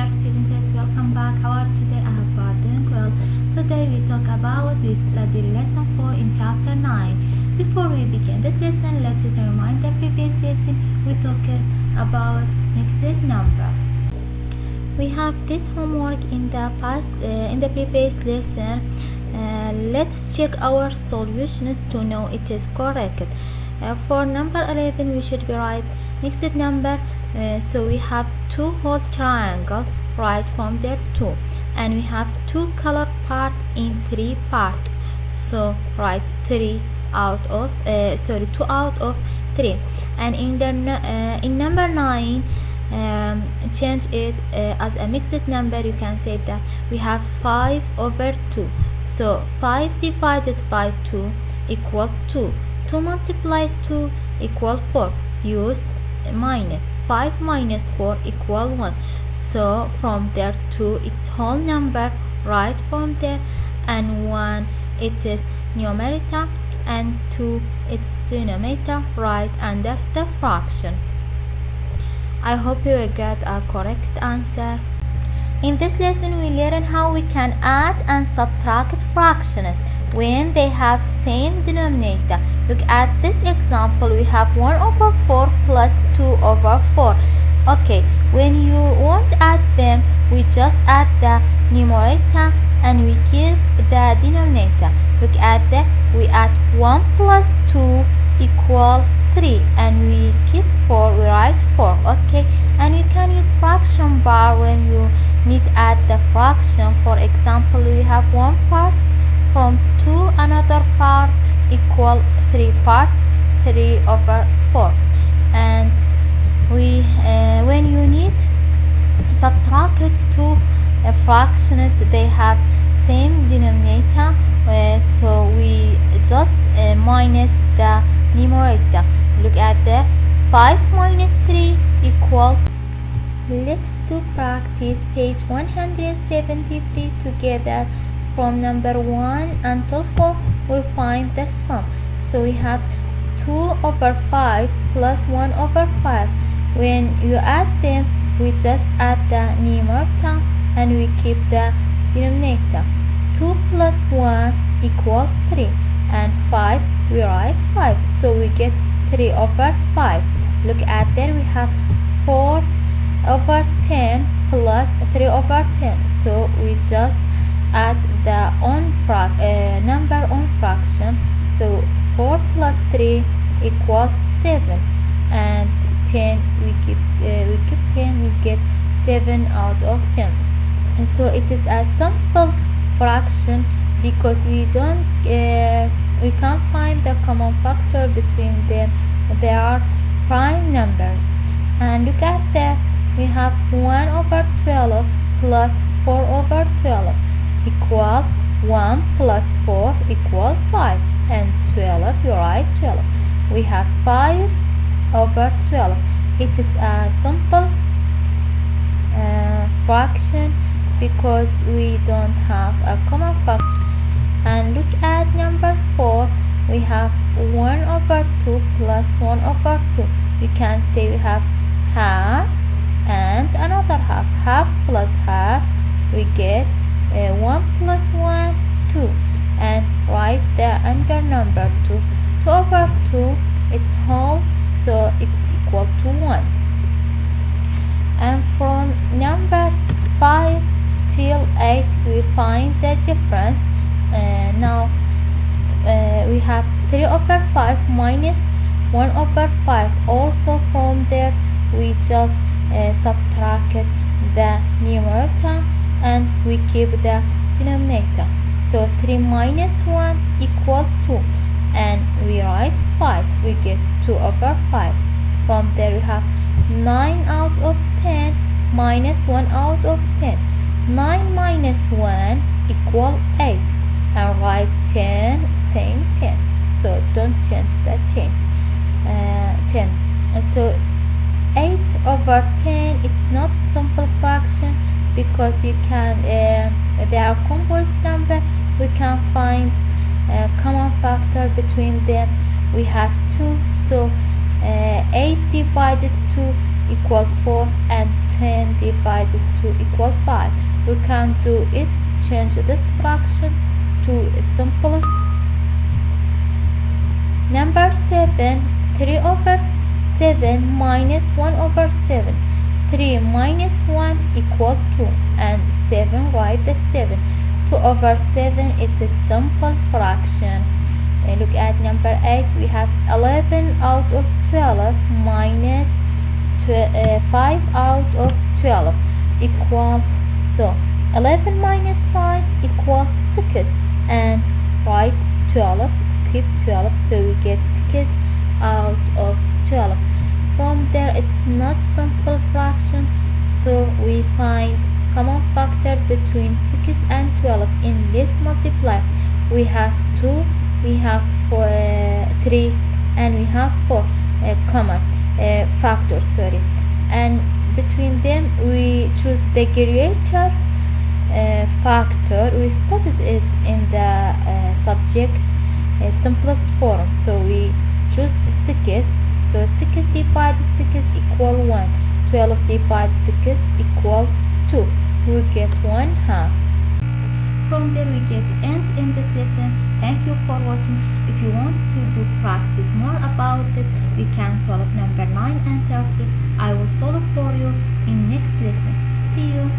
dear students, welcome back. How are today? I hope you are doing well. Today we study lesson 4 in chapter 9. Before we begin this lesson, let us remind the previous lesson we talked about mixed number. We have this homework in the previous lesson. Let's check our solutions to know it is correct. For number 11, we should be right mixed number. So we have two whole triangle right from there two, and we have two colored parts in three parts. So write two out of three. And in number 9, change it as a mixed number. You can say that we have 5/2. So 5 divided by 2 equal 2. 2 multiply 2 equal 4. Use minus. 5 minus 4 equal 1. So from there 2 it's whole number right from there, and 1 it is numerator, and 2 it's denominator right under the fraction. I hope you will get a correct answer. In this lesson we learn how we can add and subtract fractions when they have same denominator. Look at this example. We have 1/4 plus 2/4. Okay, when you want to add them, we just add the numerator and we keep the denominator. Look at that. We add 1 plus 2 equal 3, and we keep 4. We write 4. Okay, and you can use fraction bar when you need to add the fraction. For example, we have 1 part from 2 another part equal 3 parts, 3/4. And when you need subtract two fractions, they have same denominator, so we just minus the numerator. Look at the 5 minus 3 equal. Let's do practice page 173 together. From number 1 until 4 we find the sum. So we have 2/5 plus 1/5. When you add them, we just add the numerator and we keep the denominator. 2 plus 1 equal 3, and 5 we write 5, so we get 3/5. Look at there, we have 4/10 plus 3/10, so we just add the number on fraction. So 4 plus 3 equals 7, and 10 we keep 10, we get 7/10. And so it is a simple fraction because we can't find the common factor between them. They are prime numbers. And look at that, we have 1/12 plus 4/12 equal 1 plus 4 equal 5, and 12 you write 12. We have 5/12. It is a simple fraction because we don't have a common factor. And look at number 4. We have 1/2 plus 1/2. You can say we have half and another half. Half plus half, we get 1 plus 1, 2, and right there under number 2. 2/2 it's whole, so it's equal to 1. And from number 5 till 8 we find the difference. Now we have 3/5 minus 1/5. Also from there we just subtracted the numerator and we keep the denominator. So 3 minus 1 equal 2, and we write 5. We get 2/5. From there we have 9/10 minus 1/10. 9 minus 1 equal 8, and write 10, same 10. So don't change the 10. 10. So 8/10, it's not simple fraction because you can they are composite number. We can find a common factor between them. We have 2, so 8 divided 2 equal 4, and 10 divided 2 equal 5. We can do it, change this fraction to a simpler number 7. 3 over 7 minus 1 over 7. 3 minus 1 equal 2, and 7, write the 7. 2 over 7 is a simple fraction. Look at number 8. We have 11 out of 12 minus 5 out of 12 equal, so 11 minus 5 equal 6, and write 12, keep 12, so we get 6 out of 12. From there, it's not simple fraction, so we find common factor between 6 and 12. In this multiply, we have 2, we have 3, and we have 4 common factors, sorry, and between them we choose the greater factor. We studied it in the subject simplest form, so we choose 6. So 6 divided 6 equal 1. 12 divided 6 equal 2. We get 1/2. From there we get end in this lesson. Thank you for watching. If you want to practice more about it, we can solve number 9 and 30. I will solve for you in next lesson. See you.